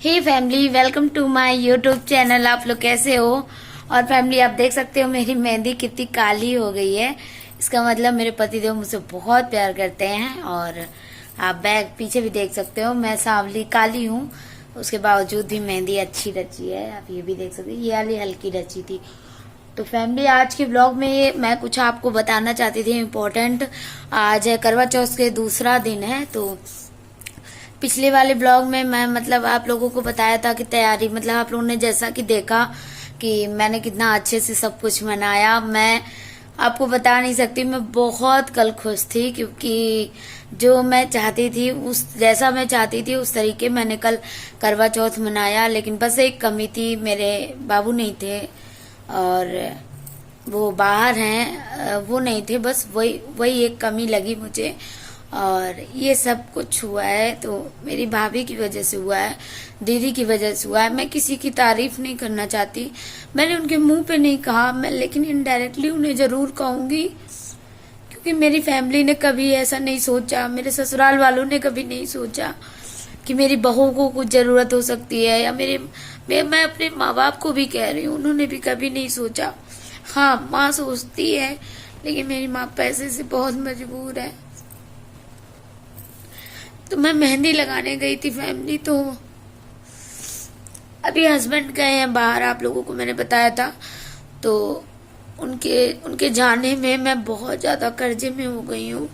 Hey family, welcome to my YouTube channel. आप लोग कैसे हो? और फैमिली, आप देख सकते हो मेरी मेहंदी कितनी काली हो गई है। इसका मतलब मेरे पतिदेव मुझसे बहुत प्यार करते हैं। और आप बैक पीछे भी देख सकते हो, मैं सांवली काली हूँ, उसके बावजूद भी मेहंदी अच्छी रची है। आप ये भी देख सकते हो, ये वाली हल्की रची थी। तो फैमिली, आज के ब्लॉग में मैं कुछ आपको बताना चाहती थी इम्पोर्टेंट। आज है करवा चौथ के दूसरा दिन है। तो पिछले वाले ब्लॉग में मैं आप लोगों को बताया था कि तैयारी आप लोगों ने जैसा कि देखा कि मैंने कितना अच्छे से सब कुछ मनाया। मैं आपको बता नहीं सकती, मैं बहुत कल खुश थी, क्योंकि जो मैं चाहती थी जैसा मैं चाहती थी उस तरीके मैंने कल करवा चौथ मनाया। लेकिन बस एक कमी थी, मेरे बाबू नहीं थे और वो बाहर हैं, वो नहीं थे। बस वही एक कमी लगी मुझे। और ये सब कुछ हुआ है तो मेरी भाभी की वजह से हुआ है, दीदी की वजह से हुआ है। मैं किसी की तारीफ नहीं करना चाहती, मैंने उनके मुंह पे नहीं कहा, मैं लेकिन इनडायरेक्टली उन्हें जरूर कहूंगी, क्योंकि मेरी फैमिली ने कभी ऐसा नहीं सोचा, मेरे ससुराल वालों ने कभी नहीं सोचा कि मेरी बहू को कुछ जरूरत हो सकती है। या मैं अपने माँ बाप को भी कह रही हूँ, उन्होंने भी कभी नहीं सोचा। हाँ, माँ सोचती है, लेकिन मेरी माँ पैसे से बहुत मजबूर है। तो मैं मेहंदी लगाने गई थी फैमिली, तो अभी हस्बैंड गए हैं बाहर, आप लोगों को मैंने बताया था। तो उनके जाने में मैं बहुत ज्यादा कर्जे में हो गई हूँ,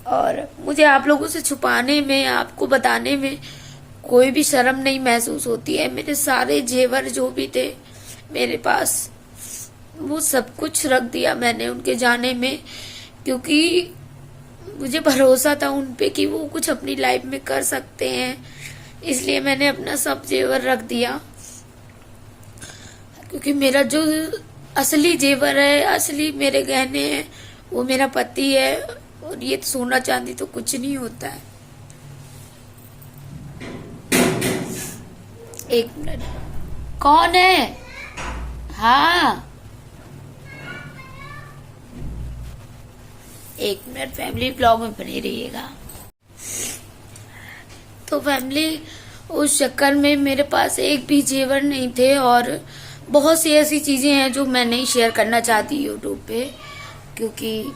और मुझे आप लोगों से छुपाने में, आपको बताने में कोई भी शर्म नहीं महसूस होती है। मेरे सारे जेवर जो भी थे मेरे पास, वो सब कुछ रख दिया मैंने उनके जाने में, क्योंकि मुझे भरोसा था उन पे कि वो कुछ अपनी लाइफ में कर सकते हैं। इसलिए मैंने अपना सब जेवर रख दिया, क्योंकि मेरा जो असली जेवर है, असली मेरे गहने हैं, वो मेरा पति है। और ये सोना चांदी तो कुछ नहीं होता है। एक मिनट, कौन है? हाँ, एक मिनट फैमिली, ब्लॉग में बने रहिएगा। तो फैमिली, उस चक्कर में मेरे पास एक भी जेवर नहीं थे, और बहुत सी ऐसी चीजें हैं जो मैं नहीं शेयर करना चाहती यूट्यूब पे, क्योंकि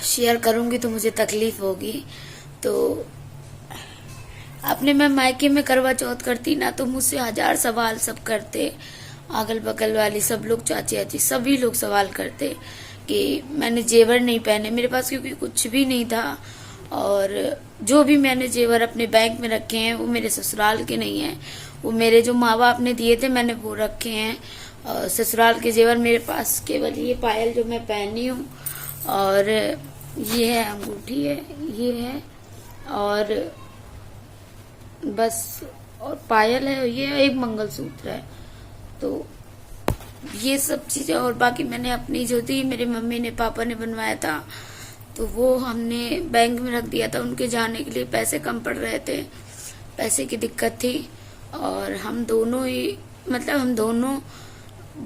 शेयर करूंगी तो मुझे तकलीफ होगी। तो अपने मैं मायके में करवा चौथ करती ना, तो मुझसे 1000 सवाल सब करते, अगल बगल वाली सब लोग, चाची चाची सभी लोग सवाल करते कि मैंने जेवर नहीं पहने मेरे पास, क्योंकि कुछ भी नहीं था। और जो भी मैंने जेवर अपने बैंक में रखे हैं वो मेरे ससुराल के नहीं है, वो मेरे जो माँ बाप ने दिए थे मैंने वो रखे हैं। और ससुराल के जेवर मेरे पास केवल ये पायल जो मैं पहनी हूँ, और ये है अंगूठी है, ये है, और बस, और पायल है, ये एक मंगलसूत्र है। तो ये सब चीजें, और बाकी मैंने अपनी जो थी, मेरी मम्मी ने पापा ने बनवाया था, तो वो हमने बैंक में रख दिया था। उनके जाने के लिए पैसे कम पड़ रहे थे, पैसे की दिक्कत थी, और हम दोनों ही हम दोनों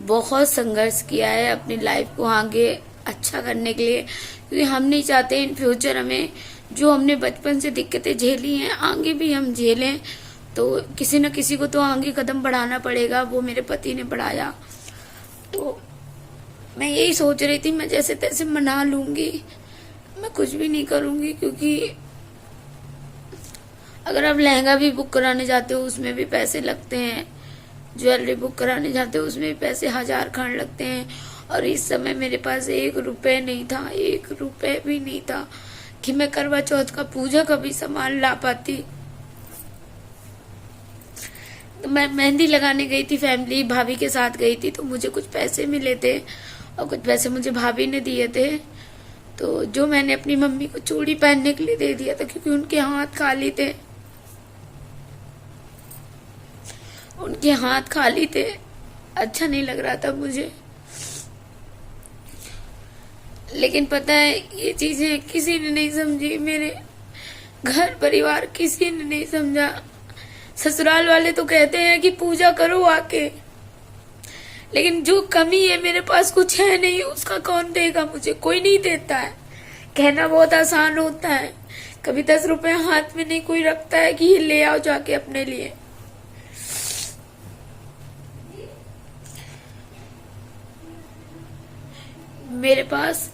बहुत संघर्ष किया है अपनी लाइफ को आगे अच्छा करने के लिए, क्योंकि हम नहीं चाहते इन फ्यूचर हमें जो हमने बचपन से दिक्कतें झेली हैं आगे भी हम झेलें। तो किसी न किसी को तो आगे कदम बढ़ाना पड़ेगा, वो मेरे पति ने बढ़ाया। तो मैं यही सोच रही थी, मैं जैसे तैसे मना लूंगी, मैं कुछ भी नहीं करूंगी, क्योंकि अगर आप लहंगा भी बुक कराने जाते हो उसमें भी पैसे लगते हैं, ज्वेलरी बुक कराने जाते हो उसमें भी पैसे 1000 खंड लगते हैं। और इस समय मेरे पास 1 रुपए नहीं था, 1 रुपए भी नहीं था कि मैं करवा चौथ का पूजा का भी सामान ला पाती। तो मैं मेहंदी लगाने गई थी फैमिली, भाभी के साथ गई थी, तो मुझे कुछ पैसे मिले थे और कुछ पैसे मुझे भाभी ने दिए थे। तो जो मैंने अपनी मम्मी को चूड़ी पहनने के लिए दे दिया था, क्योंकि उनके हाथ खाली थे, उनके हाथ खाली थे, अच्छा नहीं लग रहा था मुझे। लेकिन पता है, ये चीजें किसी ने नहीं समझी, मेरे घर परिवार किसी ने नहीं समझा। ससुराल वाले तो कहते हैं कि पूजा करो आके, लेकिन जो कमी है मेरे पास कुछ है नहीं, उसका कौन देगा मुझे? कोई नहीं देता है। कहना बहुत आसान होता है, कभी 10 रुपए हाथ में नहीं कोई रखता है कि ये ले आओ जाके अपने लिए। मेरे पास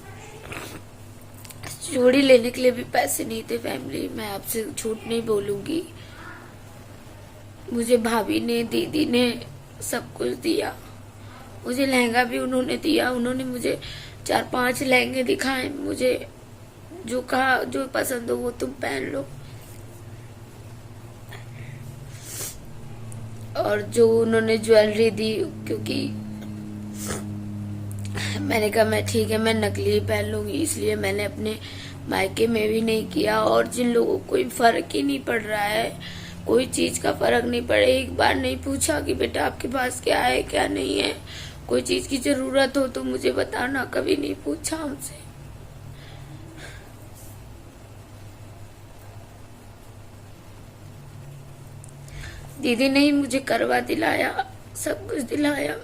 चूड़ी लेने के लिए भी पैसे नहीं थे फैमिली, मैं आपसे झूठ नहीं बोलूंगी। मुझे भाभी ने, दीदी ने सब कुछ दिया। मुझे लहंगा भी उन्होंने दिया। उन्होंने मुझे 4-5 लहंगे दिखाए। मुझे जो कहा जो पसंद हो वो तुम पहन लो। और जो उन्होंने ज्वेलरी दी, क्योंकि मैंने कहा मैं ठीक है मैं नकली ही पहन लूंगी, इसलिए मैंने अपने मायके में भी नहीं किया। और जिन लोगों को कोई फर्क ही नहीं पड़ रहा है, कोई चीज का फर्क नहीं पड़े, एक बार नहीं पूछा कि बेटा आपके पास क्या है क्या नहीं है, कोई चीज की जरूरत हो तो मुझे बताना, कभी नहीं पूछा हमसे। दीदी ने ही मुझे करवा दिलाया, सब कुछ दिलाया।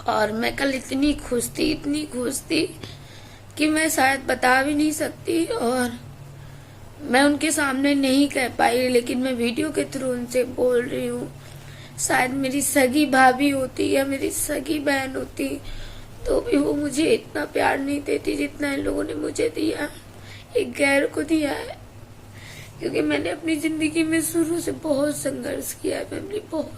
और मैं कल इतनी खुश थी कि मैं शायद बता भी नहीं सकती, और मैं उनके सामने नहीं कह पाई, लेकिन मैं वीडियो के थ्रू उनसे बोल रही हूँ। शायद मेरी सगी भाभी होती या मेरी सगी बहन होती तो भी वो मुझे इतना प्यार नहीं देती जितना इन लोगों ने मुझे दिया, एक गैर को दिया है। क्योंकि मैंने अपनी जिंदगी में शुरू से बहुत संघर्ष किया है फैमिली, बहुत।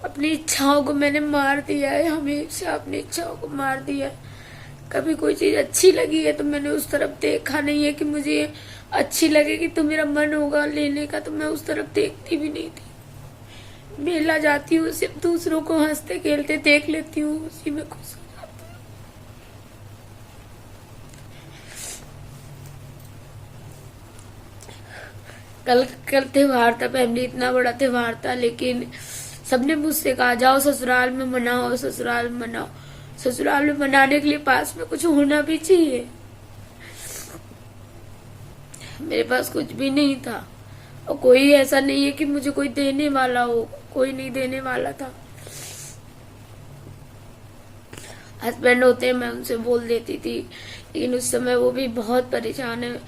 अपनी इच्छाओं को मैंने मार दिया है, हमेशा अपनी इच्छाओं को मार दिया है। कभी कोई चीज अच्छी लगी है तो मैंने उस तरफ देखा नहीं है कि मुझे अच्छी लगेगी तो मेरा मन होगा लेने का, तो मैं उस तरफ देखती भी नहीं थी। मेला जाती हूँ, सिर्फ दूसरों को हंसते खेलते देख लेती हूँ, उसी में खुश हो जाती हूँ। कल त्योहार था फैमिली, इतना बड़ा त्योहार था, लेकिन सबने मुझसे कहा जाओ ससुराल में मनाओ, ससुराल में मनाओ। ससुराल में मनाने के लिए पास में कुछ होना भी चाहिए। मेरे पास कुछ भी नहीं था, और कोई ऐसा नहीं है कि मुझे कोई देने वाला हो, कोई नहीं देने वाला था। हस्बैंड होते मैं उनसे बोल देती थी, लेकिन उस समय वो भी बहुत परेशान है।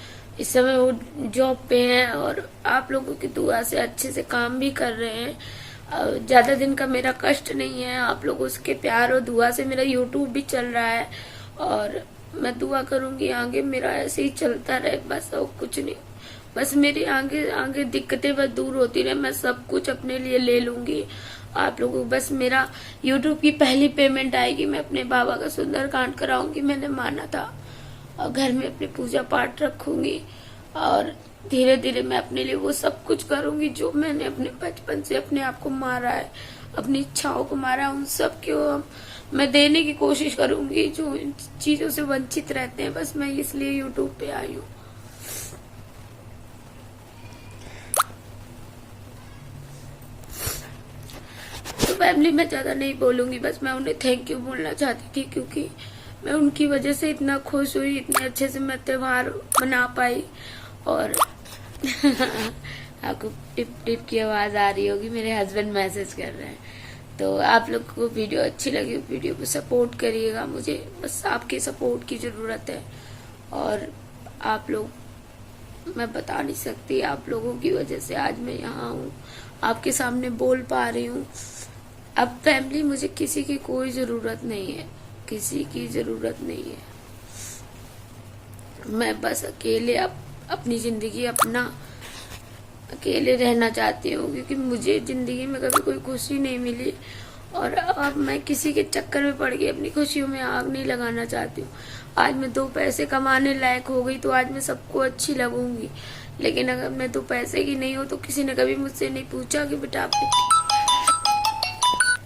इस समय वो जॉब पे हैं और आप लोगों की दुआ से अच्छे से काम भी कर रहे हैं। ज्यादा दिन का मेरा कष्ट नहीं है, आप लोगों के प्यार और दुआ से मेरा यूट्यूब भी चल रहा है, और मैं दुआ करूंगी आगे मेरा ऐसे ही चलता रहे, बस और कुछ नहीं। बस मेरी आगे दिक्कतें बस दूर होती रहे, मैं सब कुछ अपने लिए ले लूंगी। आप लोगों को बस मेरा यूट्यूब की पहली पेमेंट आएगी, मैं अपने बाबा का सुंदरकांड कराऊंगी, मैंने माना था, और घर में अपनी पूजा पाठ रखूंगी, और धीरे धीरे मैं अपने लिए वो सब कुछ करूंगी जो मैंने अपने बचपन से अपने आप को मारा है, अपनी इच्छाओं को मारा है, उन सब को मैं देने की कोशिश करूंगी जो इन चीजों से वंचित रहते हैं। बस मैं इसलिए यूट्यूब पे आई हूँ। तो फैमिली मैं ज्यादा नहीं बोलूंगी, बस मैं उन्हें थैंक यू बोलना चाहती थी, क्योंकि मैं उनकी वजह से इतना खुश हुई, इतने अच्छे से मैं त्योहार मना पाई। और आपको टिप टिप की आवाज आ रही होगी, मेरे हस्बैंड मैसेज कर रहे हैं। तो आप लोग को वीडियो अच्छी लगी, वीडियो को सपोर्ट करिएगा, मुझे बस आपके सपोर्ट की जरूरत है। और आप लोग, मैं बता नहीं सकती, आप लोगों की वजह से आज मैं यहाँ हूँ, आपके सामने बोल पा रही हूँ। अब फैमिली मुझे किसी की कोई जरूरत नहीं है, किसी की जरूरत नहीं है। मैं बस अकेले अपनी जिंदगी अपना अकेले रहना चाहती हूँ, क्योंकि मुझे जिंदगी में कभी कोई खुशी नहीं मिली, और अब मैं किसी के चक्कर में पड़ के अपनी खुशियों में आग नहीं लगाना चाहती हूँ। आज मैं 2 पैसे कमाने लायक हो गई तो आज मैं सबको अच्छी लगूंगी, लेकिन अगर मैं 2 पैसे की नहीं हूँ तो किसी ने कभी मुझसे नहीं पूछा कि बेटा आपने